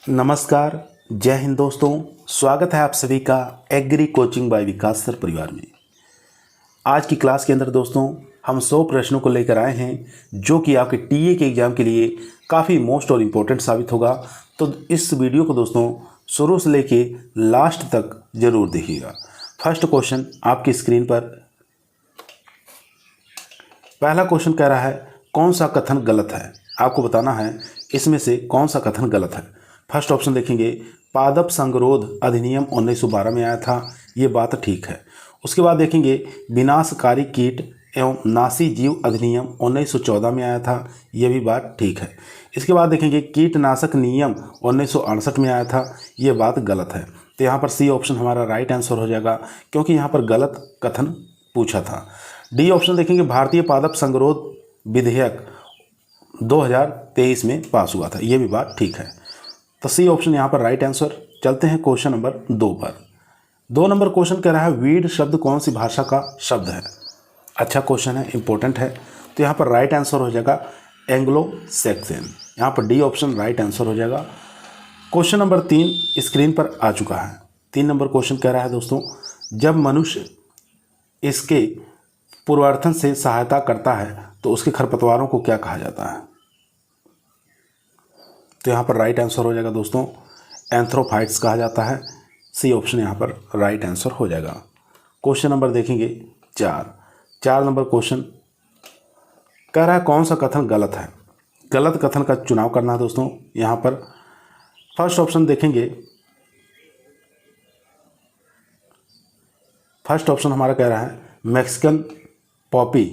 नमस्कार, जय हिंद दोस्तों। स्वागत है आप सभी का एग्री कोचिंग बाय विकास सर परिवार में। आज की क्लास के अंदर दोस्तों हम 100 प्रश्नों को लेकर आए हैं जो कि आपके टीए के एग्ज़ाम के लिए काफ़ी मोस्ट और इम्पोर्टेंट साबित होगा। तो इस वीडियो को दोस्तों शुरू से लेके लास्ट तक ज़रूर देखिएगा। फर्स्ट क्वेश्चन आपकी स्क्रीन पर, पहला क्वेश्चन कह रहा है कौन सा कथन गलत है। आपको बताना है इसमें से कौन सा कथन गलत है। फर्स्ट ऑप्शन देखेंगे, पादप संगरोध अधिनियम 1912 में आया था, ये बात ठीक है। उसके बाद देखेंगे विनाशकारी कीट एवं नासी जीव अधिनियम 1914 में आया था, ये भी बात ठीक है। इसके बाद देखेंगे कीटनाशक नियम 1968 में आया था, ये बात गलत है। तो यहाँ पर सी ऑप्शन हमारा राइट आंसर हो जाएगा क्योंकि यहाँ पर गलत कथन पूछा था। डी ऑप्शन देखेंगे, भारतीय पादप संगरोध विधेयक 2023 में पास हुआ था, ये भी बात ठीक है। तो सी ऑप्शन यहाँ पर राइट आंसर। चलते हैं क्वेश्चन नंबर 2 पर। 2 नंबर क्वेश्चन कह रहा है वीड शब्द कौन सी भाषा का शब्द है। अच्छा क्वेश्चन है, इंपॉर्टेंट है। तो यहाँ पर राइट आंसर हो जाएगा एंग्लो सैक्सन। यहाँ पर डी ऑप्शन राइट आंसर हो जाएगा। क्वेश्चन नंबर 3 स्क्रीन पर आ चुका है। 3 नंबर क्वेश्चन कह रहा है दोस्तों, जब मनुष्य इसके पूर्वार्थन से सहायता करता है तो उसके खरपतवारों को क्या कहा जाता है। तो यहाँ पर राइट आंसर हो जाएगा दोस्तों एंथ्रोफाइट्स कहा जाता है। सी ऑप्शन यहाँ पर राइट आंसर हो जाएगा। क्वेश्चन नंबर देखेंगे 4 नंबर क्वेश्चन कह रहा है कौन सा कथन गलत है। गलत कथन का चुनाव करना है दोस्तों। यहाँ पर फर्स्ट ऑप्शन देखेंगे, फर्स्ट ऑप्शन हमारा कह रहा है मैक्सिकन पॉपी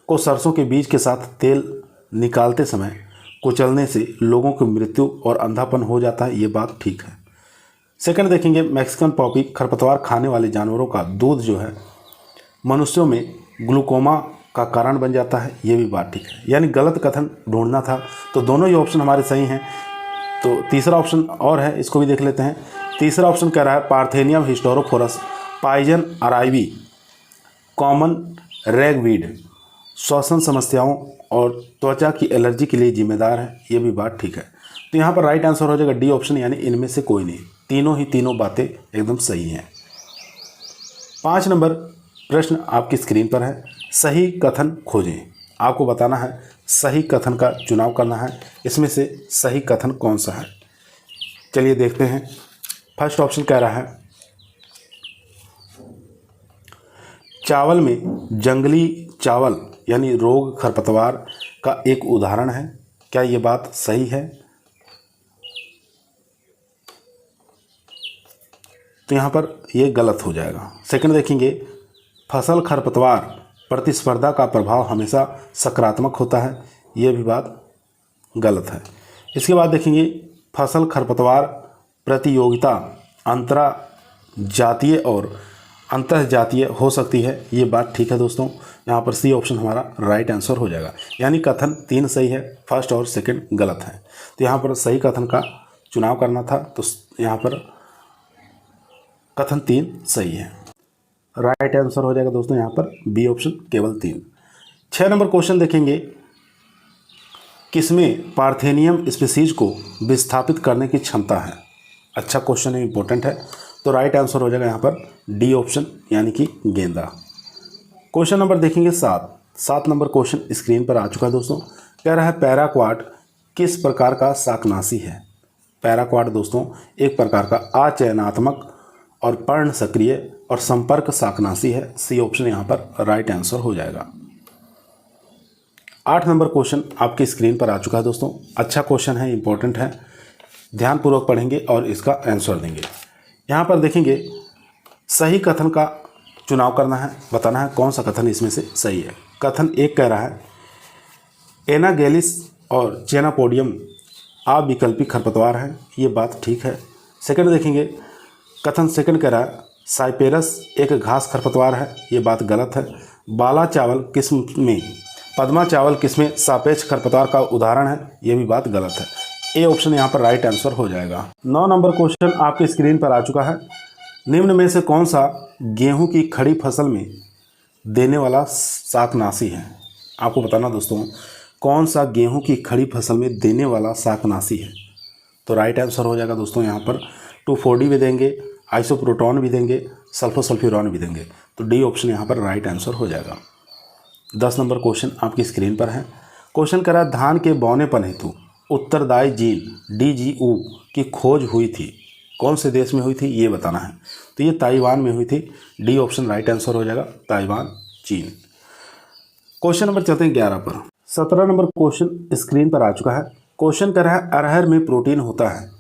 को सरसों के बीज के साथ तेल निकालते समय कुचलने से लोगों की मृत्यु और अंधापन हो जाता है, ये बात ठीक है। सेकंड देखेंगे, मैक्सिकन पॉपी खरपतवार खाने वाले जानवरों का दूध जो है मनुष्यों में ग्लूकोमा का कारण बन जाता है, ये भी बात ठीक है। यानी गलत कथन ढूंढना था, तो दोनों ही ऑप्शन हमारे सही हैं। तो तीसरा ऑप्शन और है, इसको भी देख लेते हैं। तीसरा ऑप्शन कह रहा है पार्थेनियम हिस्टोरोफोरस पाइजन अराइवी कॉमन रैगवीड श्वसन समस्याओं और त्वचा की एलर्जी के लिए जिम्मेदार है, ये भी बात ठीक है। तो यहाँ पर राइट आंसर हो जाएगा डी ऑप्शन, यानी इनमें से कोई नहीं। तीनों बातें एकदम सही हैं। 5 नंबर प्रश्न आपकी स्क्रीन पर है, सही कथन खोजें। आपको बताना है सही कथन का चुनाव करना है, इसमें से सही कथन कौन सा है। चलिए देखते हैं। फर्स्ट ऑप्शन कह रहा है चावल में जंगली चावल यानी रोग खरपतवार का एक उदाहरण है, क्या ये बात सही है। तो यहाँ पर ये गलत हो जाएगा। सेकंड देखेंगे, फसल खरपतवार प्रतिस्पर्धा का प्रभाव हमेशा सकारात्मक होता है, ये भी बात गलत है। इसके बाद देखेंगे फसल खरपतवार प्रतियोगिता अंतरा जातीय और अंतर्जातीय हो सकती है, ये बात ठीक है दोस्तों। यहाँ पर सी ऑप्शन हमारा राइट आंसर हो जाएगा। यानी कथन 3 सही है, फर्स्ट और सेकंड गलत है। तो यहाँ पर सही कथन का चुनाव करना था, तो यहाँ पर कथन 3 सही है। राइट आंसर हो जाएगा दोस्तों यहाँ पर बी ऑप्शन केवल 3। 6 नंबर क्वेश्चन देखेंगे, किसमें पार्थेनियम स्पीसीज को विस्थापित करने की क्षमता है। अच्छा क्वेश्चन है, इंपॉर्टेंट है। तो राइट आंसर हो जाएगा यहाँ पर डी ऑप्शन यानी कि गेंदा। क्वेश्चन नंबर देखेंगे 7 नंबर क्वेश्चन स्क्रीन पर आ चुका है दोस्तों। कह रहा है पैराक्वाड किस प्रकार का शाकनाशी है। पैराक्वाड दोस्तों एक प्रकार का अचयनात्मक और पर्ण सक्रिय और संपर्क शाकनाशी है। सी ऑप्शन यहाँ पर राइट आंसर हो जाएगा। 8 नंबर क्वेश्चन आपकी स्क्रीन पर आ चुका है दोस्तों। अच्छा क्वेश्चन है, इंपॉर्टेंट है, ध्यानपूर्वक पढ़ेंगे और इसका आंसर देंगे। यहाँ पर देखेंगे सही कथन का चुनाव करना है, बताना है कौन सा कथन इसमें से सही है। कथन 1 कह रहा है एनागेलिस और चेनापोडियम अविकल्पी खरपतवार है, ये बात ठीक है। सेकंड देखेंगे, कथन सेकंड कह रहा है साइपेरस एक घास खरपतवार है, ये बात गलत है। बाला चावल किस्म में पद्मा चावल किस्में सापेक्ष खरपतवार का उदाहरण है, ये भी बात गलत है। ए ऑप्शन यहाँ पर राइट आंसर हो जाएगा। 9 नंबर क्वेश्चन आपकी स्क्रीन पर आ चुका है। निम्न में से कौन सा गेहूं की खड़ी फसल में देने वाला शाकनाशी है। आपको बताना दोस्तों कौन सा गेहूं की खड़ी फसल में देने वाला शाकनाशी है। तो राइट आंसर हो जाएगा दोस्तों यहाँ पर 2,4-D भी देंगे, आइसोप्रोटॉन भी देंगे, सल्फोसल्फ्यूरॉन भी देंगे। तो डी ऑप्शन यहाँ पर राइट आंसर हो जाएगा। 10 नंबर क्वेश्चन आपकी स्क्रीन पर है। क्वेश्चन करा धान के बौनेपन हेतु उत्तरदायी जीन DGU की खोज हुई थी, कौन से देश में हुई थी ये बताना है। तो ये ताइवान में हुई थी। डी ऑप्शन राइट आंसर हो जाएगा, ताइवान, चीन। क्वेश्चन नंबर चलते हैं 11 पर। 17 नंबर क्वेश्चन स्क्रीन पर आ चुका है। क्वेश्चन कर रहा है अरहर में प्रोटीन होता है।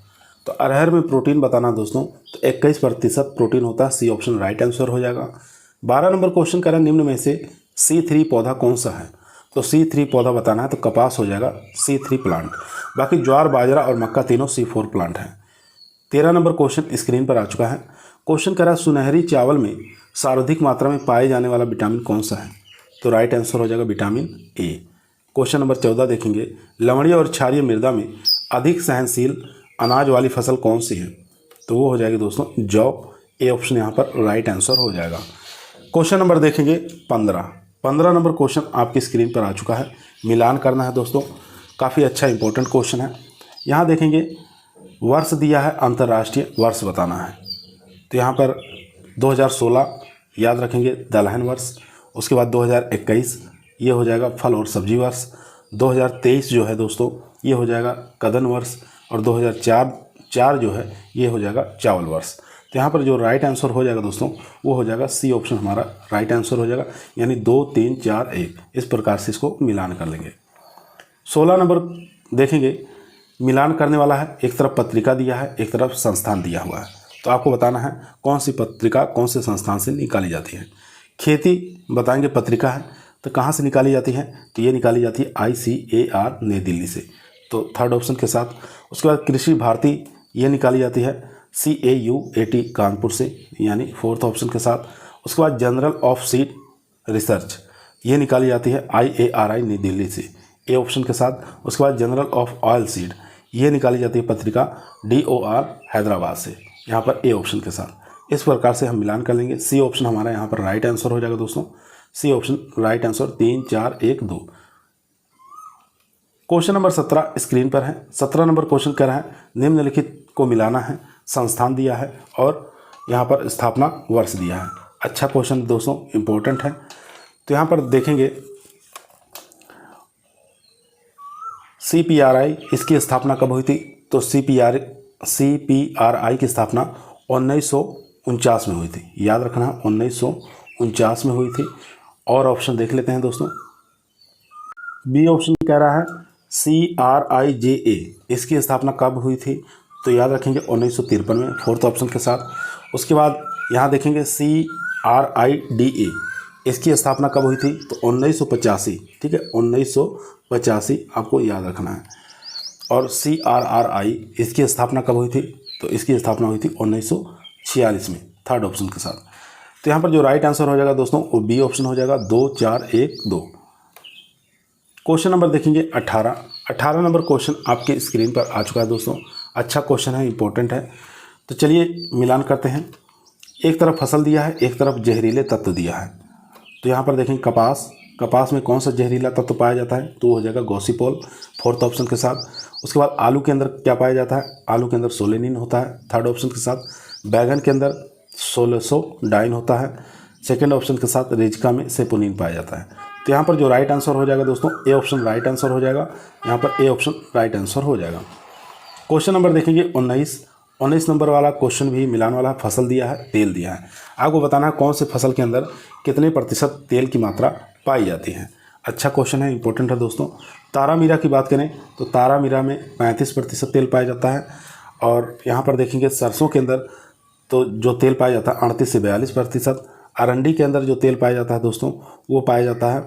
तो अरहर में प्रोटीन बताना दोस्तों, तो 21% प्रोटीन होता है। सी ऑप्शन राइट आंसर हो जाएगा। 12 नंबर क्वेश्चन कर रहा है निम्न में से C3 पौधा कौन सा है। तो C3 पौधा बताना है, तो कपास हो जाएगा C3 प्लांट। बाकी ज्वार, बाजरा और मक्का तीनों C4 प्लांट हैं। 13 नंबर क्वेश्चन स्क्रीन पर आ चुका है। क्वेश्चन करा सुनहरी चावल में सर्वाधिक मात्रा में पाए जाने वाला विटामिन कौन सा है। तो राइट आंसर हो जाएगा विटामिन ए। क्वेश्चन नंबर 14 देखेंगे, लवणीय और क्षारीय मृदा में अधिक सहनशील अनाज वाली फसल कौन सी है। तो वो हो जाएगी दोस्तों जौ। ए ऑप्शन यहाँ पर राइट आंसर हो जाएगा। क्वेश्चन नंबर देखेंगे 15 नंबर क्वेश्चन आपकी स्क्रीन पर आ चुका है। मिलान करना है दोस्तों, काफ़ी अच्छा इंपॉर्टेंट क्वेश्चन है। यहाँ देखेंगे वर्ष दिया है, अंतर्राष्ट्रीय वर्ष बताना है। तो यहाँ पर 2016 याद रखेंगे दलहन वर्ष। उसके बाद 2021 ये हो जाएगा फल और सब्जी वर्ष। 2023 जो है दोस्तों ये हो जाएगा कदन वर्ष। और 2004 जो है ये हो जाएगा चावल वर्ष। तो यहाँ पर जो राइट आंसर हो जाएगा दोस्तों वो हो जाएगा सी ऑप्शन हमारा राइट आंसर हो जाएगा, यानी 2, 3, 4, 1 इस प्रकार से इसको मिलान कर लेंगे। 16 नंबर देखेंगे, मिलान करने वाला है। एक तरफ पत्रिका दिया है, एक तरफ संस्थान दिया हुआ है। तो आपको बताना है कौन सी पत्रिका कौन से संस्थान से निकाली जाती है। खेती बताएंगे पत्रिका है, तो कहाँ से निकाली जाती है। तो ये निकाली जाती है ICAR नई दिल्ली से, तो थर्ड ऑप्शन के साथ। उसके बाद कृषि भारती ये निकाली जाती है CAUAT कानपुर से, यानी फोर्थ ऑप्शन के साथ। उसके बाद जनरल ऑफ सीड रिसर्च ये निकाली जाती है IARI नई दिल्ली से, ए ऑप्शन के साथ। उसके बाद जनरल ऑफ ऑयल सीड ये निकाली जाती है पत्रिका DOR हैदराबाद से, यहाँ पर ए ऑप्शन के साथ। इस प्रकार से हम मिलान कर लेंगे। सी ऑप्शन हमारा यहाँ पर राइट आंसर हो जाएगा दोस्तों। C option right answer 3, 4, 1, 2। Question number 17 screen पर है। 17 नंबर क्वेश्चन कह रहा है निम्नलिखित को मिलाना है। संस्थान दिया है और यहाँ पर स्थापना वर्ष दिया है। अच्छा क्वेश्चन दोस्तों, इम्पोर्टेंट है। तो यहाँ पर देखेंगे CPRI इसकी स्थापना कब हुई थी। तो CPRI की स्थापना 1949 में हुई थी। याद रखना 1949 में हुई थी। और ऑप्शन देख लेते हैं दोस्तों। बी ऑप्शन कह रहा है CRIJA इसकी स्थापना कब हुई थी। तो याद रखेंगे 1953 में, फोर्थ ऑप्शन के साथ। उसके बाद यहाँ देखेंगे CRIDA इसकी स्थापना कब हुई थी। तो 1985, ठीक है, 1985 आपको याद रखना है। और CRRI इसकी स्थापना कब हुई थी। तो इसकी स्थापना हुई थी 1946 में, थर्ड ऑप्शन के साथ। तो यहाँ पर जो राइट आंसर हो जाएगा दोस्तों वो बी ऑप्शन हो जाएगा 2, 4, 1, 2। क्वेश्चन नंबर देखेंगे 18 नंबर क्वेश्चन आपके स्क्रीन पर आ चुका है दोस्तों। अच्छा क्वेश्चन है, इंपॉर्टेंट है। तो चलिए मिलान करते हैं। एक तरफ फसल दिया है, एक तरफ जहरीले तत्व दिया है। तो यहाँ पर देखें कपास में कौन सा जहरीला तत्व पाया जाता है। तो हो जाएगा गॉसिपोल, फोर्थ ऑप्शन के साथ। उसके बाद आलू के अंदर क्या पाया जाता है। आलू के अंदर सोलेनिन होता है, थर्ड ऑप्शन के साथ। बैगन के अंदर सोलेसोडाइन होता है, सेकेंड ऑप्शन के साथ। रेजिका में सेपोनिन पाया जाता है। तो यहाँ पर जो राइट आंसर हो जाएगा दोस्तों ए ऑप्शन राइट आंसर हो जाएगा। यहाँ पर ए ऑप्शन राइट आंसर हो जाएगा। क्वेश्चन नंबर देखेंगे 19 नंबर वाला क्वेश्चन भी मिलान वाला। फसल दिया है, तेल दिया है। आपको बताना है कौन से फसल के अंदर कितने प्रतिशत तेल की मात्रा पाई जाती है। अच्छा क्वेश्चन है, इंपॉर्टेंट है दोस्तों। तारामीरा की बात करें तो तारामीरा में 35% तेल पाया जाता है। और यहाँ पर देखेंगे सरसों के अंदर तो जो तेल पाया जाता है 38 से 42%। अरंडी के अंदर जो तेल पाया जाता है दोस्तों वो पाया जाता है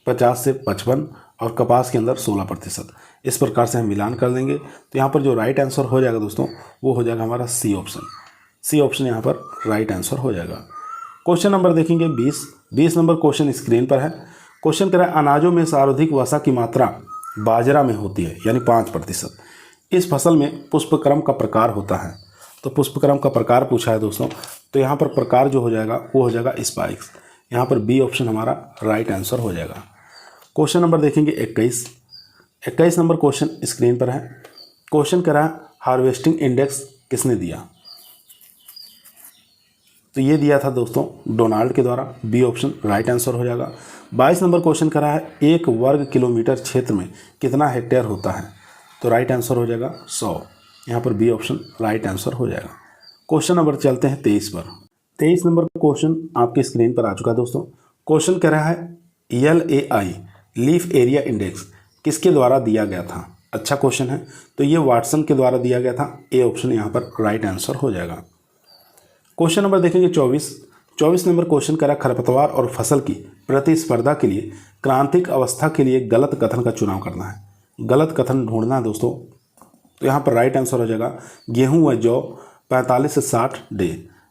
50 से 55। और कपास के अंदर 16%। इस प्रकार से हम मिलान कर देंगे। तो यहाँ पर जो राइट आंसर हो जाएगा दोस्तों वो हो जाएगा हमारा सी ऑप्शन। सी ऑप्शन यहाँ पर राइट आंसर हो जाएगा। क्वेश्चन नंबर देखेंगे 20 नंबर क्वेश्चन स्क्रीन पर है। क्वेश्चन कह रहा है अनाजों में सर्वाधिक वसा की मात्रा बाजरा में होती है, यानी 5%। इस फसल में पुष्पक्रम का प्रकार होता है। तो पुष्पक्रम का प्रकार पूछा है दोस्तों। तो यहाँ पर प्रकार जो हो जाएगा वो हो जाएगा स्पाइक्स। यहाँ पर बी ऑप्शन हमारा राइट आंसर हो जाएगा। क्वेश्चन नंबर देखेंगे 21 नंबर क्वेश्चन स्क्रीन पर है। क्वेश्चन कह रहा है हार्वेस्टिंग इंडेक्स किसने दिया? तो ये दिया था दोस्तों डोनाल्ड के द्वारा। बी ऑप्शन राइट आंसर हो जाएगा। 22 नंबर क्वेश्चन करा है, 1 वर्ग किलोमीटर क्षेत्र में कितना हेक्टेयर होता है? तो राइट आंसर हो जाएगा 100। यहाँ पर बी ऑप्शन राइट आंसर हो जाएगा। क्वेश्चन नंबर चलते हैं 23 पर। 23 नंबर क्वेश्चन आपकी स्क्रीन पर आ चुका है दोस्तों। क्वेश्चन कह रहा है LAI लीफ एरिया इंडेक्स किसके द्वारा दिया गया था? अच्छा क्वेश्चन है, तो ये वाटसन के द्वारा दिया गया था। ए ऑप्शन यहाँ पर राइट आंसर हो जाएगा। क्वेश्चन नंबर देखेंगे 24 नंबर क्वेश्चन करा खरपतवार और फसल की प्रतिस्पर्धा के लिए क्रांतिक अवस्था के लिए गलत कथन का चुनाव करना है। गलत कथन ढूंढना है दोस्तों, तो यहाँ पर राइट आंसर हो जाएगा गेहूं व जौ 45 से 60 डे।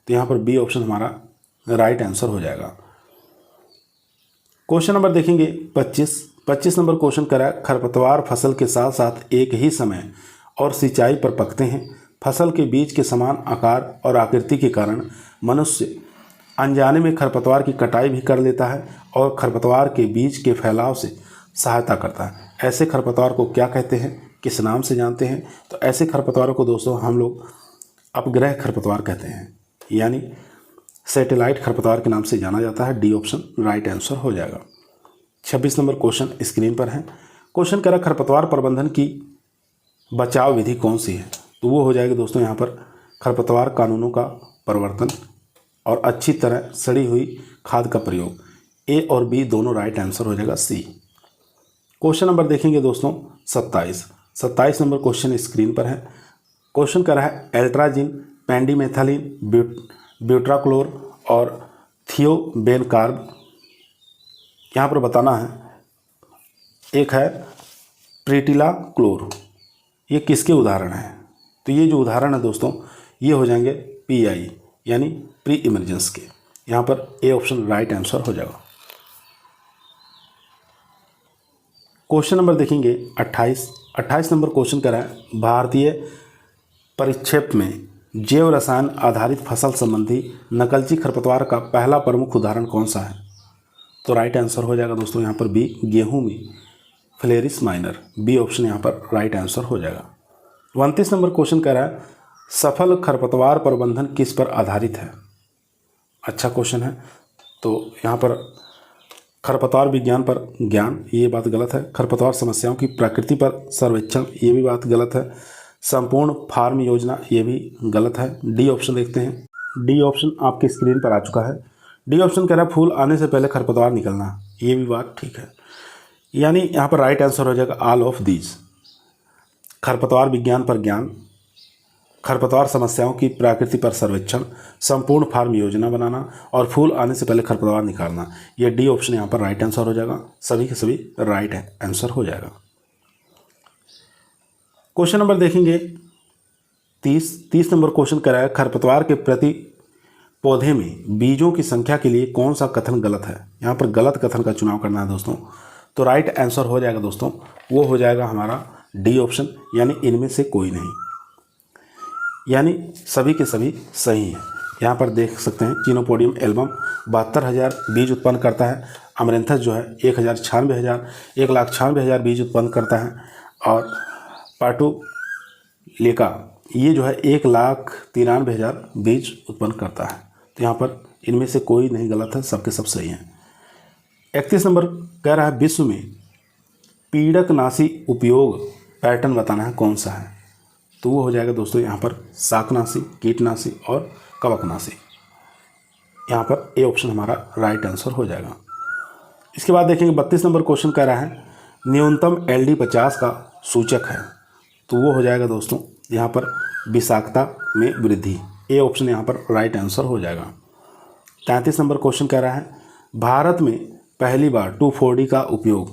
तो यहाँ पर बी ऑप्शन हमारा राइट आंसर हो जाएगा। क्वेश्चन नंबर देखेंगे 25 नंबर क्वेश्चन करा खरपतवार फसल के साथ साथ एक ही समय और सिंचाई पर पकते हैं। फसल के बीज के समान आकार और आकृति के कारण मनुष्य अनजाने में खरपतवार की कटाई भी कर लेता है और खरपतवार के बीज के फैलाव से सहायता करता है। ऐसे खरपतवार को क्या कहते हैं, किस नाम से जानते हैं? तो ऐसे खरपतवारों को दोस्तों हम लोग अपग्रह खरपतवार कहते हैं, यानी सैटेलाइट खरपतवार के नाम से जाना जाता है। डी ऑप्शन राइट आंसर हो जाएगा। 26 नंबर क्वेश्चन स्क्रीन पर है। क्वेश्चन कह रहा खरपतवार प्रबंधन की बचाव विधि कौन सी है? तो वो हो जाएगी दोस्तों यहाँ पर खरपतवार कानूनों का प्रवर्तन और अच्छी तरह सड़ी हुई खाद का प्रयोग। ए और बी दोनों राइट आंसर हो जाएगा सी। क्वेश्चन नंबर देखेंगे दोस्तों 27 नंबर क्वेश्चन स्क्रीन पर है। क्वेश्चन कर रहा है एल्ट्राजिन, पेंडिमेथालिन, ब्यूट्राक्लोर और थियोबेनकार्ब। यहाँ पर बताना है, एक है प्रीटिला क्लोर, ये किसके उदाहरण हैं? तो ये जो उदाहरण है दोस्तों ये हो जाएंगे PI यानी प्री इमरजेंस के। यहाँ पर ए ऑप्शन राइट आंसर हो जाएगा। क्वेश्चन नंबर देखेंगे 28 नंबर क्वेश्चन करा है भारतीय परिक्षेप में जैव रसायन आधारित फसल संबंधी नकलची खरपतवार का पहला प्रमुख उदाहरण कौन सा है? तो राइट आंसर हो जाएगा दोस्तों यहाँ पर बी, गेहूं में फ्लेरिस माइनर। बी ऑप्शन यहाँ पर राइट आंसर हो जाएगा। 29 नंबर क्वेश्चन कह रहा है सफल खरपतवार प्रबंधन किस पर आधारित है? अच्छा क्वेश्चन है, तो यहाँ पर खरपतवार विज्ञान पर ज्ञान, ये बात गलत है। खरपतवार समस्याओं की प्रकृति पर सर्वेक्षण, ये भी बात गलत है। संपूर्ण फार्म योजना, ये भी गलत है। डी ऑप्शन देखते हैं। डी ऑप्शन आपकी स्क्रीन पर आ चुका है। डी ऑप्शन कह रहा है फूल आने से पहले खरपतवार निकलना, ये भी बात ठीक है। यानी यहाँ पर राइट आंसर हो जाएगा ऑल ऑफ दीज। खरपतवार विज्ञान पर ज्ञान, खरपतवार समस्याओं की प्रकृति पर सर्वेक्षण, संपूर्ण फार्म योजना बनाना और फूल आने से पहले खरपतवार निकालना, यह डी ऑप्शन यहाँ पर राइट आंसर हो जाएगा। सभी के सभी राइट आंसर हो जाएगा। क्वेश्चन नंबर देखेंगे 30 नंबर क्वेश्चन कराया खरपतवार के प्रति पौधे में बीजों की संख्या के लिए कौन सा कथन गलत है? यहाँ पर गलत कथन का चुनाव करना है दोस्तों। तो राइट आंसर हो जाएगा दोस्तों, वो हो जाएगा हमारा डी ऑप्शन, यानी इनमें से कोई नहीं, यानी सभी के सभी सही हैं। यहाँ पर देख सकते हैं चिनोपोडियम एल्बम 72,000 बीज उत्पन्न करता है। अमरेंथस जो है 1,96,000 बीज उत्पन्न करता है। और पाटुलेका ये जो है 1,93,000 बीज उत्पन्न करता है। तो यहाँ पर इनमें से कोई नहीं गलत है, सबके सब सही हैं। 31 नंबर कह रहा है विश्व में पीड़कनाशी उपयोग पैटर्न बताना है कौन सा है? तो वो हो जाएगा दोस्तों यहाँ पर शाकनाशी, कीटनाशी और कवकनाशी। यहाँ पर ए ऑप्शन हमारा राइट आंसर हो जाएगा। इसके बाद देखेंगे 32 नंबर क्वेश्चन कह रहा है न्यूनतम LD50 का सूचक है। तो वो हो जाएगा दोस्तों यहाँ पर विषाक्तता में वृद्धि। ए ऑप्शन यहाँ पर राइट आंसर हो जाएगा। 33 नंबर क्वेश्चन कह रहा है भारत में पहली बार 2,4-D का उपयोग।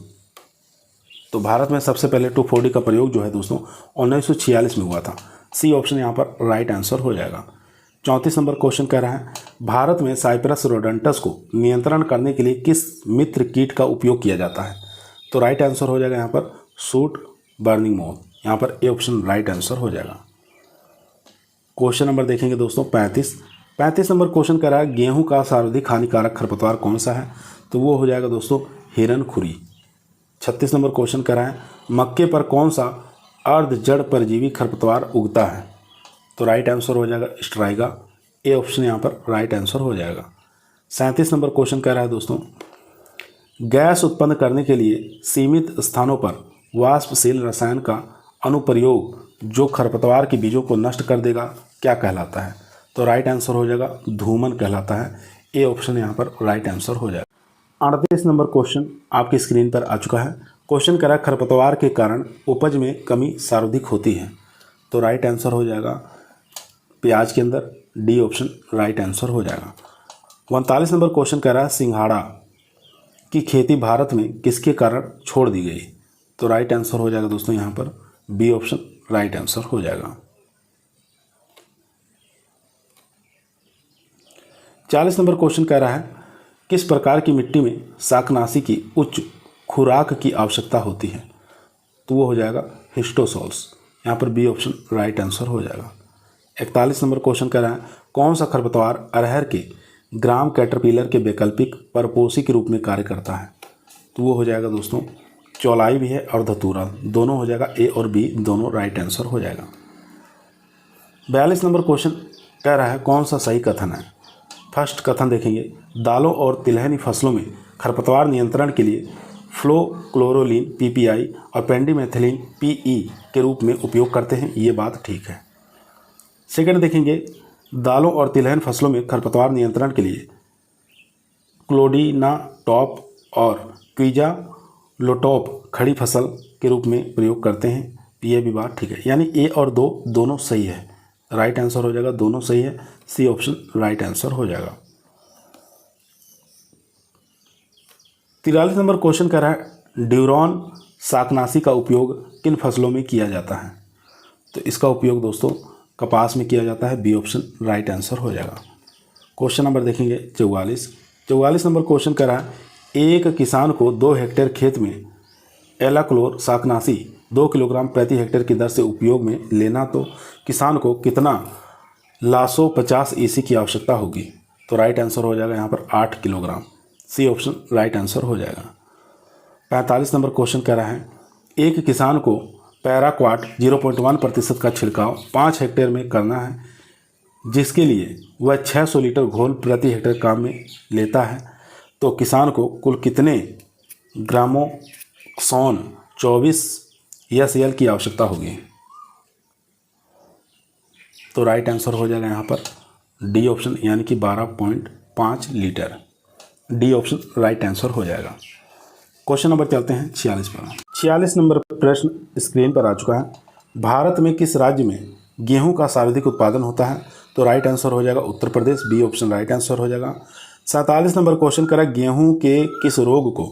तो भारत में सबसे पहले 2,4-D का प्रयोग जो है दोस्तों 1946 में हुआ था। सी ऑप्शन यहाँ पर राइट आंसर हो जाएगा। 34 नंबर क्वेश्चन कह रहा है भारत में साइप्रस रोडेंटस को नियंत्रण करने के लिए किस मित्र कीट का उपयोग किया जाता है? तो राइट आंसर हो जाएगा यहाँ पर सूट बर्निंग मोथ। यहाँ पर ए ऑप्शन राइट आंसर हो जाएगा। क्वेश्चन नंबर देखेंगे दोस्तों 35 नंबर क्वेश्चन कह रहा है गेहूं का सर्वाधिक हानिकारक खरपतवार कौन सा है? तो वो हो जाएगा दोस्तों हिरन खुरी। 36 नंबर क्वेश्चन कह रहा है मक्के पर कौन सा अर्ध जड़ परजीवी खरपतवार उगता है? तो राइट आंसर हो जाएगा स्ट्राइगा। ए ऑप्शन यहाँ पर राइट आंसर हो जाएगा। 37 नंबर क्वेश्चन कह रहा है दोस्तों, गैस उत्पन्न करने के लिए सीमित स्थानों पर वाष्पशील रसायन का अनुप्रयोग जो खरपतवार के बीजों को नष्ट कर देगा क्या कहलाता है? तो राइट आंसर हो जाएगा धूमन कहलाता है। ए ऑप्शन यहाँ पर राइट आंसर हो जाएगा। 38 नंबर क्वेश्चन आपकी स्क्रीन पर आ चुका है। क्वेश्चन कह रहा है खरपतवार के कारण उपज में कमी सर्वाधिक होती है? तो राइट आंसर हो जाएगा प्याज के अंदर। डी ऑप्शन राइट आंसर हो जाएगा। 39 नंबर क्वेश्चन कह रहा है सिंघाड़ा की खेती भारत में किसके कारण छोड़ दी गई? तो राइट आंसर हो जाएगा दोस्तों यहाँ पर बी ऑप्शन राइट आंसर हो जाएगा। 40 नंबर क्वेश्चन कह रहा है किस प्रकार की मिट्टी में शाकनाशी की उच्च खुराक की आवश्यकता होती है? तो वो हो जाएगा हिस्टोसोल्स। यहाँ पर बी ऑप्शन राइट आंसर हो जाएगा। 41 नंबर क्वेश्चन कह रहा है कौन सा खरपतवार अरहर के ग्राम कैटरपिलर के वैकल्पिक परपोषी के रूप में कार्य करता है? तो वो हो जाएगा दोस्तों चौलाई भी है और धतूरा, दोनों हो जाएगा। ए और बी दोनों राइट आंसर हो जाएगा। 42 नंबर क्वेश्चन कह रहा है कौन सा सही कथन है? फर्स्ट कथन देखेंगे, दालों और तिलहनी फसलों में खरपतवार नियंत्रण के लिए फ्लोक्लोरोलिन पीपीआई और पेंडिमेथिलिन पीई के रूप में उपयोग करते हैं, ये बात ठीक है। सेकंड देखेंगे, दालों और तिलहन फसलों में खरपतवार नियंत्रण के लिए क्लोडिना टॉप और क्विजा लोटॉप खड़ी फसल के रूप में प्रयोग करते हैं, ये भी बात ठीक है। यानी ए और दो दोनों सही है, राइट आंसर हो जाएगा, दोनों सही है। सी ऑप्शन राइट आंसर हो जाएगा। 43 नंबर क्वेश्चन कह रहा है ड्यूरॉन शाकनाशी का उपयोग किन फसलों में किया जाता है? तो इसका उपयोग दोस्तों कपास में किया जाता है, बी ऑप्शन राइट आंसर हो जाएगा। क्वेश्चन नंबर देखेंगे 44 नंबर क्वेश्चन कह रहा है एक किसान को 2 हेक्टेयर खेत में एलाक्लोर शाकनाशी 2 किलोग्राम प्रति हेक्टेयर की दर से उपयोग में लेना तो किसान को कितना लासो 50 ईसी की आवश्यकता होगी? तो राइट आंसर हो जाएगा यहाँ पर 8 kilogram. C option right answer हो जाएगा। 45 नंबर क्वेश्चन कह रहा है एक किसान को पैराक्वाट 0.1% का छिड़काव 5 हेक्टेयर में करना है, जिसके लिए वह 600 लीटर घोल प्रति हेक्टेयर काम में लेता है, तो किसान को कुल कितने ग्रामोक्सोन 24 SL की आवश्यकता होगी? तो राइट आंसर हो जाएगा यहाँ पर डी ऑप्शन यानी कि 12.5 litre. D option right answer हो जाएगा। क्वेश्चन नंबर चलते हैं 46 पर। 46 नंबर प्रश्न स्क्रीन पर आ चुका है। भारत में किस राज्य में गेहूं का सर्वाधिक उत्पादन होता है? तो राइट आंसर हो जाएगा Uttar Pradesh, B option right answer हो जाएगा। 47 नंबर क्वेश्चन करा गेहूं के किस रोग को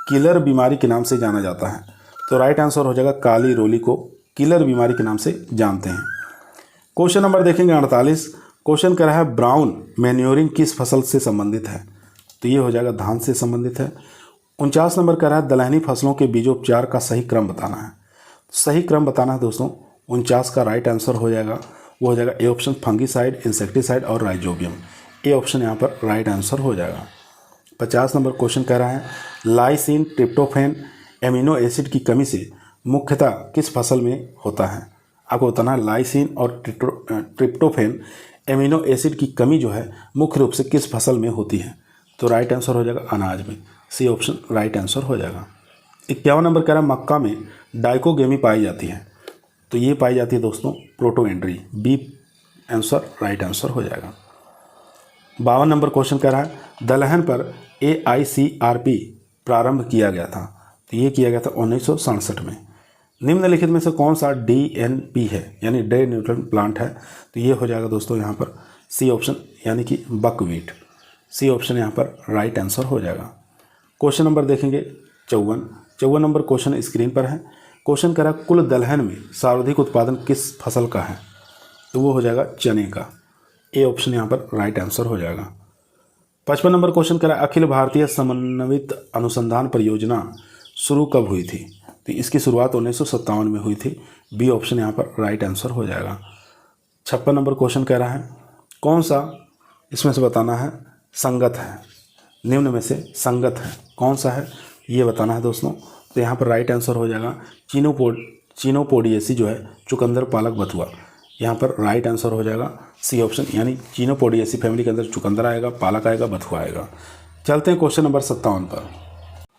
किलर बीमारी के नाम से जाना जाता है? तो राइट आंसर हो जाएगा काली रोली को किलर बीमारी के नाम से जानते हैं। क्वेश्चन नंबर देखेंगे 48। क्वेश्चन करा है ब्राउन मैन्योरिंग किस फसल से संबंधित है? तो ये हो जाएगा धान से संबंधित है। 49 नंबर कह रहा है दलहनी फसलों के बीजोपचार का सही क्रम बताना है। सही क्रम बताना है दोस्तों, 49 का राइट आंसर हो जाएगा, वो हो जाएगा ए ऑप्शन फंगीसाइड, इंसेक्टिसाइड और राइजोबियम। ए ऑप्शन यहाँ पर राइट आंसर हो जाएगा। 50 नंबर क्वेश्चन कह रहा है लाइसिन ट्रिप्टोफैन एमिनो एसिड की कमी से मुख्यतः किस फसल में होता है? आपको बताना है लाइसिन और ट्रिप्टोफैन एमिनो एसिड की कमी जो है मुख्य रूप से किस फसल में होती है? तो राइट आंसर हो जाएगा अनाज में। सी ऑप्शन राइट आंसर हो जाएगा। 51 नंबर कह रहा है मक्का में डाइकोगेमी पाई जाती है, तो ये पाई जाती है दोस्तों protandry, B answer right answer हो जाएगा। 52 नंबर क्वेश्चन कह रहा है दलहन पर AICRP प्रारंभ किया गया था, तो ये किया गया था 1967 में। निम्नलिखित में से कौन सा DNP है यानी डे न्यूट्रन प्लांट है? तो ये हो जाएगा दोस्तों यहाँ पर सी ऑप्शन यानी कि बकवीट। सी ऑप्शन यहाँ पर राइट आंसर हो जाएगा। क्वेश्चन नंबर देखेंगे 54 नंबर क्वेश्चन स्क्रीन पर है। क्वेश्चन कह रहा है कुल दलहन में सर्वाधिक उत्पादन किस फसल का है? तो वो हो जाएगा चने का। ए ऑप्शन यहाँ पर राइट आंसर हो जाएगा। 55 नंबर क्वेश्चन कह रहा है अखिल भारतीय समन्वित अनुसंधान परियोजना शुरू कब हुई थी? तो इसकी शुरुआत 1957 में हुई थी। बी ऑप्शन यहाँ पर राइट आंसर हो जाएगा। 56 नंबर क्वेश्चन कह रहा है कौन सा इसमें से बताना है संगत है, निम्न में से संगत है कौन सा है ये बताना है दोस्तों। तो यहाँ पर राइट आंसर हो जाएगा चीनोपोडिएसी जो है चुकंदर, पालक, बथुआ। यहाँ पर राइट आंसर हो जाएगा सी ऑप्शन, यानी चीनोपोडिएसी फैमिली के अंदर चुकंदर आएगा, पालक आएगा, बथुआ आएगा। चलते हैं क्वेश्चन नंबर 57 पर।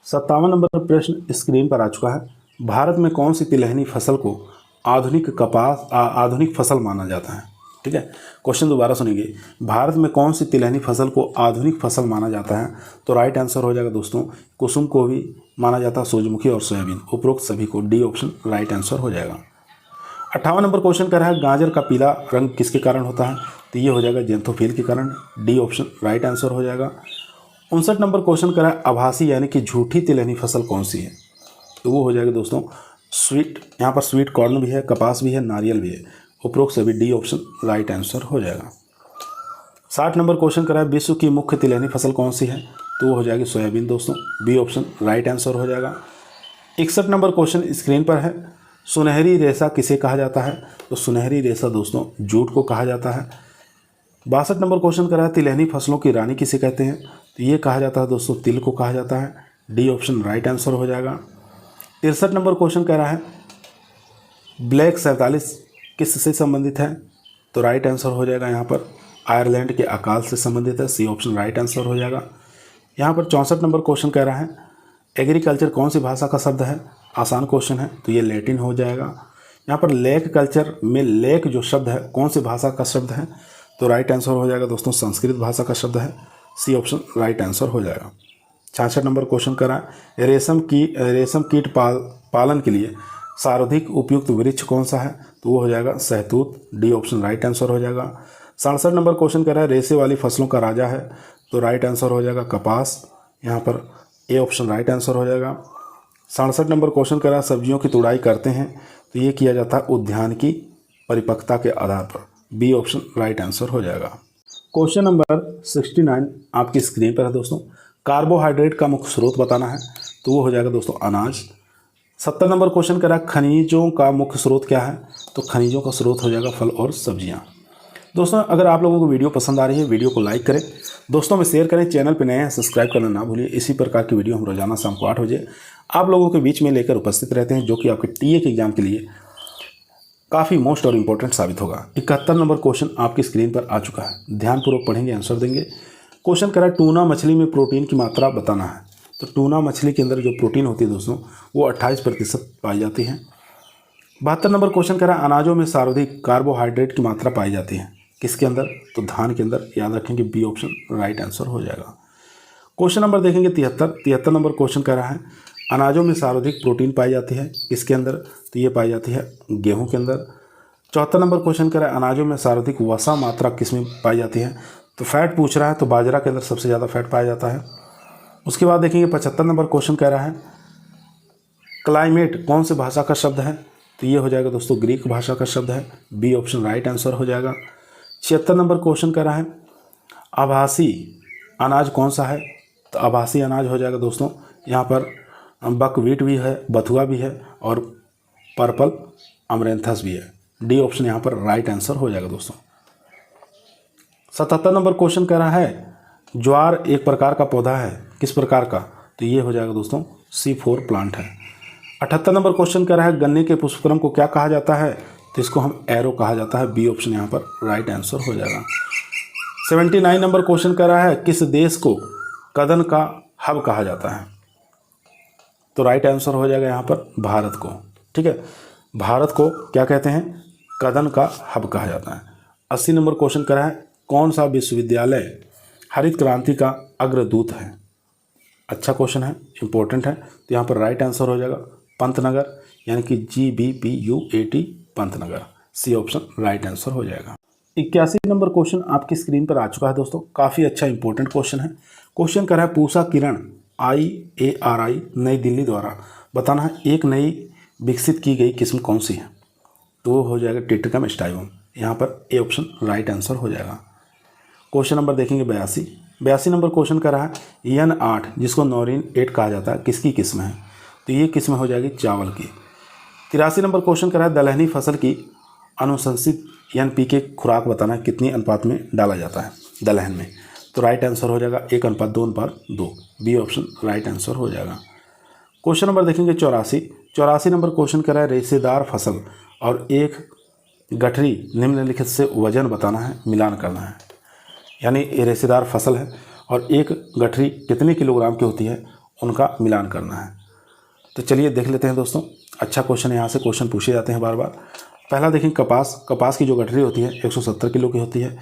57 नंबर प्रश्न स्क्रीन पर आ चुका है। भारत में कौन सी तिलहनी फसल को आधुनिक फसल माना जाता है? ठीक है, क्वेश्चन दोबारा सुनेंगे। भारत में कौन सी तिलहनी फसल को आधुनिक फसल माना जाता है? तो राइट आंसर हो जाएगा दोस्तों कुसुम को भी माना जाता है, सूरजमुखी और सोयाबीन, उपरोक्त सभी को। डी ऑप्शन राइट आंसर हो जाएगा। 58 नंबर क्वेश्चन कर रहा है गाजर का पीला रंग किसके कारण होता है? तो ये हो जाएगा जेंथोफिल के कारण। डी ऑप्शन राइट आंसर हो जाएगा। 59 नंबर क्वेश्चन कर रहा है आभासी यानी कि झूठी तिलहनी फसल कौन सी है? तो वो हो जाएगा दोस्तों स्वीट, यहाँ पर स्वीट कॉर्न भी है, कपास भी है, नारियल भी है, उपरोक्त सभी। डी ऑप्शन राइट आंसर हो जाएगा। 60 नंबर क्वेश्चन कर रहा है विश्व की मुख्य तिलहनी फसल कौन सी है? तो वो हो जाएगी सोयाबीन दोस्तों। बी ऑप्शन राइट आंसर हो जाएगा। 61 नंबर क्वेश्चन स्क्रीन पर है। सुनहरी रेशा किसे कहा जाता है? तो सुनहरी रेशा दोस्तों जूट को कहा जाता है। 62 नंबर क्वेश्चन कर रहा है तिलहनी फसलों की रानी किसे कहते हैं? तो ये कहा जाता है दोस्तों तिल को कहा जाता है। डी ऑप्शन राइट आंसर हो जाएगा। 63 नंबर क्वेश्चन कह रहा है ब्लैक 47 किससे संबंधित है? तो राइट आंसर हो जाएगा यहाँ पर आयरलैंड के अकाल से संबंधित है। सी ऑप्शन राइट आंसर हो जाएगा। यहाँ पर 64 नंबर क्वेश्चन कह रहा है एग्रीकल्चर कौन सी भाषा का शब्द है? आसान क्वेश्चन है, तो ये लैटिन हो जाएगा। यहाँ पर लेक कल्चर में लेक जो शब्द है कौन सी भाषा का शब्द है? तो राइट आंसर हो जाएगा दोस्तों संस्कृत भाषा का शब्द है। सी ऑप्शन राइट आंसर हो जाएगा। 66 नंबर क्वेश्चन करा रेशम कीट पालन के लिए सर्वाधिक उपयुक्त वृक्ष कौन सा है? तो वो हो जाएगा सहतूत। डी ऑप्शन राइट आंसर हो जाएगा। 67 नंबर क्वेश्चन करा रेशे वाली फसलों का राजा है? तो राइट आंसर हो जाएगा कपास। यहाँ पर ए ऑप्शन राइट आंसर हो जाएगा। 67 नंबर क्वेश्चन करा सब्जियों की तुड़ाई करते हैं? तो ये किया जाता है उद्यान की परिपक्वता के आधार पर। बी ऑप्शन राइट आंसर हो जाएगा। क्वेश्चन नंबर 69 आपकी स्क्रीन पर है दोस्तों। कार्बोहाइड्रेट का मुख्य स्रोत बताना है, तो वो हो जाएगा दोस्तों अनाज। 70 नंबर क्वेश्चन करा खनिजों का मुख्य स्रोत क्या है? तो खनिजों का स्रोत हो जाएगा फल और सब्जियाँ। दोस्तों अगर आप लोगों को वीडियो पसंद आ रही है वीडियो को लाइक करें, दोस्तों में शेयर करें, चैनल पर नए हैं सब्सक्राइब करना ना भूलिए। इसी प्रकार की वीडियो हम रोजाना शाम को 8 बजे आप लोगों के बीच में लेकर उपस्थित रहते हैं, जो कि आपके टीए के एग्जाम के लिए काफ़ी मोस्ट और इम्पोर्टेंट साबित होगा। 71 नंबर क्वेश्चन आपकी स्क्रीन पर आ चुका है, ध्यानपूर्वक पढ़ेंगे, आंसर देंगे। क्वेश्चन करा टूना मछली में प्रोटीन की मात्रा बताना है। तो टूना मछली के अंदर जो प्रोटीन होती है दोस्तों वो 28% पाई जाती है। 72 नंबर क्वेश्चन करा अनाजों में सर्वाधिक कार्बोहाइड्रेट की मात्रा पाई जाती है किसके अंदर? तो धान के अंदर। याद रखेंगे बी ऑप्शन राइट आंसर हो जाएगा। क्वेश्चन नंबर देखेंगे 73 नंबर क्वेश्चन कह रहा है अनाजों में सर्वाधिक प्रोटीन पाई जाती है किसके अंदर? तो ये पाई जाती है गेहूं के अंदर। 74 नंबर क्वेश्चन कह रहा है अनाजों में सर्वाधिक वसा मात्रा किस में पाई जाती है? तो फैट पूछ रहा है, तो बाजरा के अंदर सबसे ज़्यादा फैट पाया जाता है। उसके बाद देखेंगे 75 नंबर क्वेश्चन कह रहा है क्लाइमेट कौन सी भाषा का शब्द है? तो ये हो जाएगा दोस्तों ग्रीक भाषा का शब्द है। बी ऑप्शन राइट आंसर हो जाएगा। 76 नंबर क्वेश्चन कह रहा है आभासी अनाज कौन सा है? तो आभासी अनाज हो जाएगा दोस्तों यहाँ पर बकव्हीट भी है, बथुआ भी है और पर्पल अमरेंथस भी है। डी ऑप्शन यहाँ पर राइट आंसर हो जाएगा दोस्तों। 77 नंबर क्वेश्चन कह रहा है ज्वार एक प्रकार का पौधा है, किस प्रकार का? तो ये हो जाएगा दोस्तों C4 प्लांट है। 78 नंबर क्वेश्चन कह रहा है गन्ने के पुष्पक्रम को क्या कहा जाता है? तो इसको हम एरो कहा जाता है। बी ऑप्शन यहाँ पर राइट आंसर हो जाएगा। 79 नंबर क्वेश्चन कह रहा है किस देश को कदन का हब कहा जाता है? तो राइट आंसर हो जाएगा यहाँ पर भारत को। ठीक है, भारत को क्या कहते हैं? कदन का हब कहा जाता है। 80 नंबर क्वेश्चन कह रहा है कौन सा विश्वविद्यालय हरित क्रांति का अग्रदूत है? अच्छा क्वेश्चन है, इंपॉर्टेंट है। तो यहाँ पर राइट आंसर हो जाएगा पंतनगर, यानी कि GBPUAT Pantnagar. C option right answer हो जाएगा। 81 नंबर क्वेश्चन आपकी स्क्रीन पर आ चुका है दोस्तों, काफ़ी अच्छा इंपॉर्टेंट क्वेश्चन है। क्वेश्चन कर रहा है पूषा किरण IARI नई दिल्ली द्वारा बताना है एक नई विकसित की गई किस्म कौन सी है? तो वो हो जाएगा टिट्रिकम स्टाइवम। यहाँ पर ए ऑप्शन राइट आंसर हो जाएगा। क्वेश्चन नंबर देखेंगे 82 नंबर क्वेश्चन कर रहा है N8 जिसको नॉरिन 8 कहा जाता है किसकी किस्म है? तो ये किस्म हो जाएगी चावल की। 83 नंबर क्वेश्चन कर रहा है दलहनी फसल की अनुशंसित NPK खुराक बताना है कितनी अनुपात में डाला जाता है दलहन में? तो राइट आंसर हो जाएगा 1:2:2। बी ऑप्शन राइट आंसर हो जाएगा। क्वेश्चन नंबर देखेंगे 84 84 नंबर क्वेश्चन कह रहा है रेशेदार फसल और एक गठरी निम्नलिखित से वजन बताना है, मिलान करना है। यानी ये रेशेदार फसल है और एक गठरी कितने किलोग्राम की होती है, उनका मिलान करना है। तो चलिए देख लेते हैं दोस्तों। अच्छा क्वेश्चन है, यहाँ से क्वेश्चन पूछे जाते हैं बार बार। पहला देखेंगे कपास की जो गठरी होती है 170 किलो की होती है।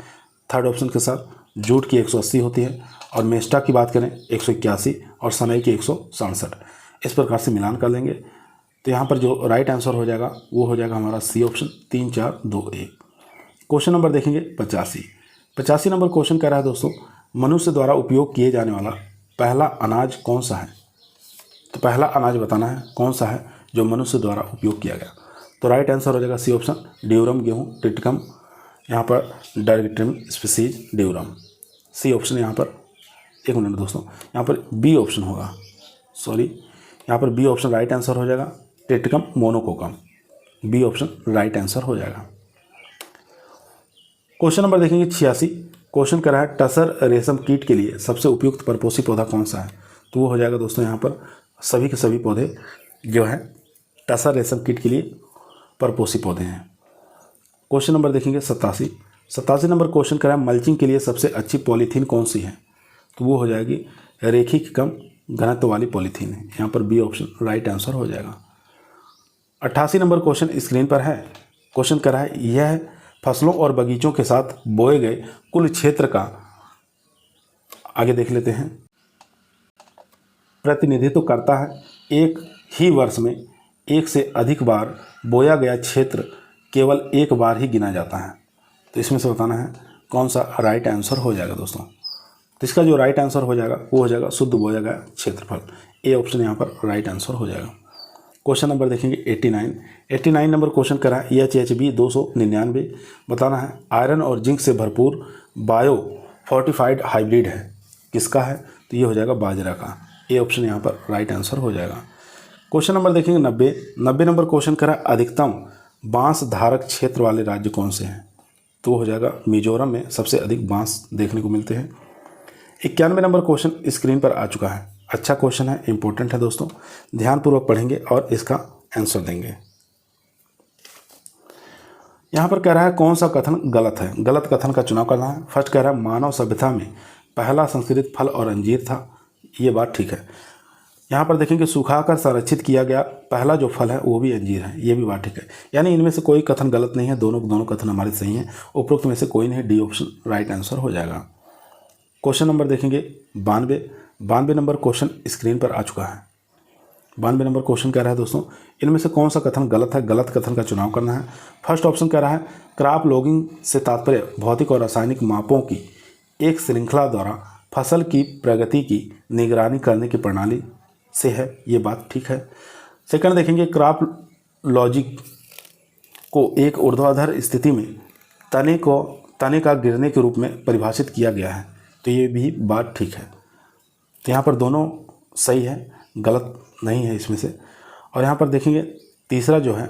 थर्ड ऑप्शन के साथ जूट की 180 होती है और मेस्टा की बात करें 181 और सनई की 167। इस प्रकार से मिलान कर लेंगे। तो यहाँ पर जो राइट आंसर हो जाएगा वो हो जाएगा हमारा सी ऑप्शन 3 4 2 1। क्वेश्चन नंबर देखेंगे 85 नंबर क्वेश्चन कह रहा है दोस्तों, मनुष्य द्वारा उपयोग किए जाने वाला पहला अनाज कौन सा है। तो पहला अनाज बताना है कौन सा है जो मनुष्य द्वारा उपयोग किया गया। तो राइट आंसर हो जाएगा सी ऑप्शन ड्यूरम गेहूँ, टिटकम, यहाँ पर डायरेक्ट्रिम स्पीसीज ड्यूरम। सी ऑप्शन यहाँ पर, एक मिनट दोस्तों, यहाँ पर बी ऑप्शन होगा, सॉरी, यहाँ पर बी ऑप्शन राइट आंसर हो जाएगा टिटकम मोनोकोकम। बी ऑप्शन राइट आंसर हो जाएगा। क्वेश्चन नंबर देखेंगे 86। क्वेश्चन कर रहा है टसर रेशम कीट के लिए सबसे उपयुक्त परपोषी पौधा कौन सा है। तो वो हो जाएगा दोस्तों यहाँ पर सभी के सभी पौधे जो हैं टसर रेशम कीट के लिए परपोषी पौधे हैं। क्वेश्चन नंबर देखेंगे 87 नंबर क्वेश्चन कर रहा है मल्चिंग के लिए सबसे अच्छी पॉलीथीन कौन सी है। तो वो हो जाएगी रेखिक कम घनत्व वाली पॉलीथीन है। यहाँ पर बी ऑप्शन राइट आंसर हो जाएगा। 88 नंबर क्वेश्चन स्क्रीन पर है। क्वेश्चन कर रहा है यह फसलों और बगीचों के साथ बोए गए कुल क्षेत्र का, आगे देख लेते हैं, प्रतिनिधित्व करता है। एक ही वर्ष में एक से अधिक बार बोया गया क्षेत्र केवल एक बार ही गिना जाता है। तो इसमें से बताना है कौन सा राइट आंसर हो जाएगा दोस्तों। तो इसका जो राइट आंसर हो जाएगा वो हो जाएगा शुद्ध बोया गया क्षेत्रफल। ए ऑप्शन यहाँ पर राइट आंसर हो जाएगा। क्वेश्चन नंबर देखेंगे 89 नंबर क्वेश्चन करा है EHB 299 बताना है आयरन और जिंक से भरपूर बायो फोर्टिफाइड हाइब्रिड है, किसका है। तो ये हो जाएगा बाजरा का। ए ऑप्शन यहाँ पर राइट आंसर हो जाएगा। क्वेश्चन नंबर देखेंगे 90 नंबर क्वेश्चन करा अधिकतम बांस धारक क्षेत्र वाले राज्य कौन से हैं। तो हो जाएगा मिजोरम में सबसे अधिक बांस देखने को मिलते हैं। 91 नंबर क्वेश्चन स्क्रीन पर आ चुका है। अच्छा क्वेश्चन है, इंपॉर्टेंट है दोस्तों, ध्यानपूर्वक पढ़ेंगे और इसका आंसर देंगे। यहाँ पर कह रहा है कौन सा कथन गलत है। गलत कथन का चुनाव करना है। फर्स्ट कह रहा है मानव सभ्यता में पहला संस्कृत फल और अंजीर था, ये बात ठीक है। यहाँ पर देखेंगे सुखाकर संरक्षित किया गया पहला जो फल है वो भी अंजीर है, ये भी बात ठीक है। यानी इनमें से कोई कथन गलत नहीं है, दोनों कथन हमारे सही हैं। उपरोक्त में से कोई नहीं, डी ऑप्शन राइट आंसर हो जाएगा। क्वेश्चन नंबर देखेंगे 92 नंबर क्वेश्चन स्क्रीन पर आ चुका है। 92 नंबर क्वेश्चन कह रहा है दोस्तों इनमें से कौन सा कथन गलत है। गलत कथन का चुनाव करना है। फर्स्ट ऑप्शन कह रहा है क्रॉप लॉगिंग से तात्पर्य भौतिक और रासायनिक मापों की एक श्रृंखला द्वारा फसल की प्रगति की निगरानी करने की प्रणाली से है, ये बात ठीक है। सेकंड देखेंगे क्रॉप लॉजिक को एक ऊर्ध्वाधर स्थिति में तने का गिरने के रूप में परिभाषित किया गया है, तो ये भी बात ठीक है। तो यहाँ पर दोनों सही है, गलत नहीं है इसमें से। और यहाँ पर देखेंगे तीसरा जो है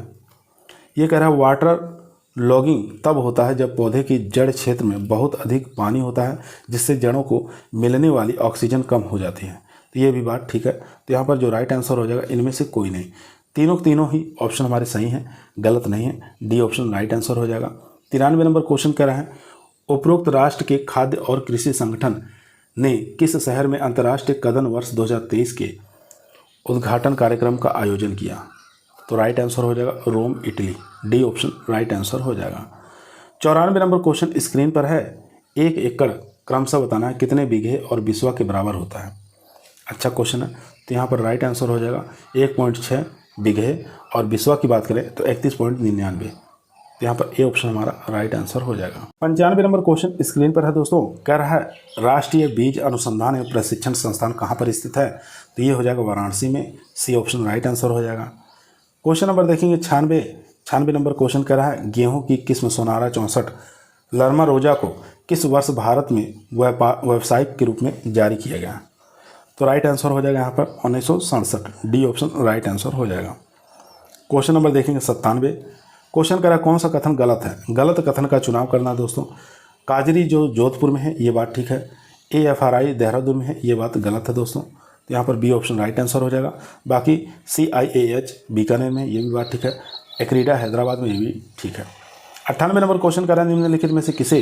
ये कह रहा है वाटर लॉगिंग तब होता है जब पौधे की जड़ क्षेत्र में बहुत अधिक पानी होता है जिससे जड़ों को मिलने वाली ऑक्सीजन कम हो जाती है, तो ये भी बात ठीक है। तो यहाँ पर जो राइट आंसर हो जाएगा इनमें से कोई नहीं, तीनों ही ऑप्शन हमारे सही हैं, गलत नहीं है। डी ऑप्शन राइट आंसर हो जाएगा। 93 नंबर क्वेश्चन कह रहा है उपरोक्त राष्ट्र के खाद्य और कृषि संगठन ने किस शहर में अंतर्राष्ट्रीय कदन वर्ष 2023 के उद्घाटन कार्यक्रम का आयोजन किया। तो राइट आंसर हो जाएगा Rome, Italy. D option right answer हो जाएगा। 94 नंबर क्वेश्चन स्क्रीन पर है 1 एकड़ क्रमशः बताना है कितने बीघे और बिस्वा के बराबर होता है। अच्छा क्वेश्चन है, तो यहाँ पर राइट आंसर हो जाएगा 1.6 बीघे और बिस्वा की बात करें तो 31.99। तो यहाँ पर ए ऑप्शन हमारा राइट आंसर हो जाएगा। 95 नंबर क्वेश्चन स्क्रीन पर है दोस्तों, कह रहा है राष्ट्रीय बीज अनुसंधान एवं प्रशिक्षण संस्थान कहाँ पर स्थित है। तो ये हो जाएगा वाराणसी में। सी ऑप्शन राइट आंसर हो जाएगा। क्वेश्चन नंबर देखेंगे 96 नंबर क्वेश्चन कह रहा है गेहूं की किस्म सोनारा 64 लर्मा रोजा को किस वर्ष भारत में व्यावसायिक के रूप में जारी किया गया। तो राइट आंसर हो जाएगा यहाँ पर 1967। डी ऑप्शन राइट आंसर हो जाएगा। क्वेश्चन नंबर देखेंगे 97। क्वेश्चन कह रहा है कौन सा कथन गलत है। गलत कथन का चुनाव करना दोस्तों। काजरी जो जोधपुर में है ये बात ठीक है। AFRI देहरादून में है, ये बात गलत है दोस्तों। तो यहाँ पर बी ऑप्शन राइट आंसर हो जाएगा। बाकी CIAH बीकानेर में, ये भी बात ठीक है। एक्रीडा हैदराबाद में, ये भी ठीक है। 98 नंबर क्वेश्चन कर रहा है, निम्नलिखित में से किसे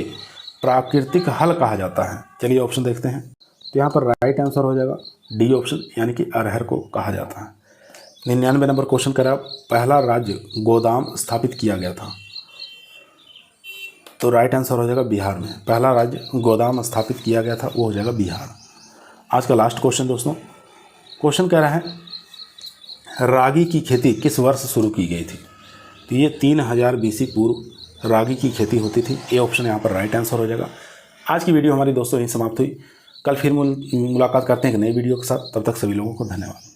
प्राकृतिक हल कहा जाता है? चलिए ऑप्शन देखते हैं। तो यहाँ पर राइट आंसर हो जाएगा डी ऑप्शन, यानी कि अरहर को कहा जाता है। 99 नंबर क्वेश्चन करा, पहला राज्य गोदाम स्थापित किया गया था? तो राइट आंसर हो जाएगा बिहार में। पहला राज्य गोदाम स्थापित किया गया था, वो हो जाएगा बिहार। आज का लास्ट क्वेश्चन दोस्तों, क्वेश्चन कह रहा है रागी की खेती किस वर्ष शुरू की गई थी? तो ये 3000 BC पूर्व रागी की खेती होती थी। ए ऑप्शन यहाँ पर राइट आंसर हो जाएगा। आज की वीडियो हमारी दोस्तों यहीं समाप्त हुई। कल फिर मुलाकात करते हैं एक नई वीडियो के साथ। तब तक सभी लोगों को धन्यवाद।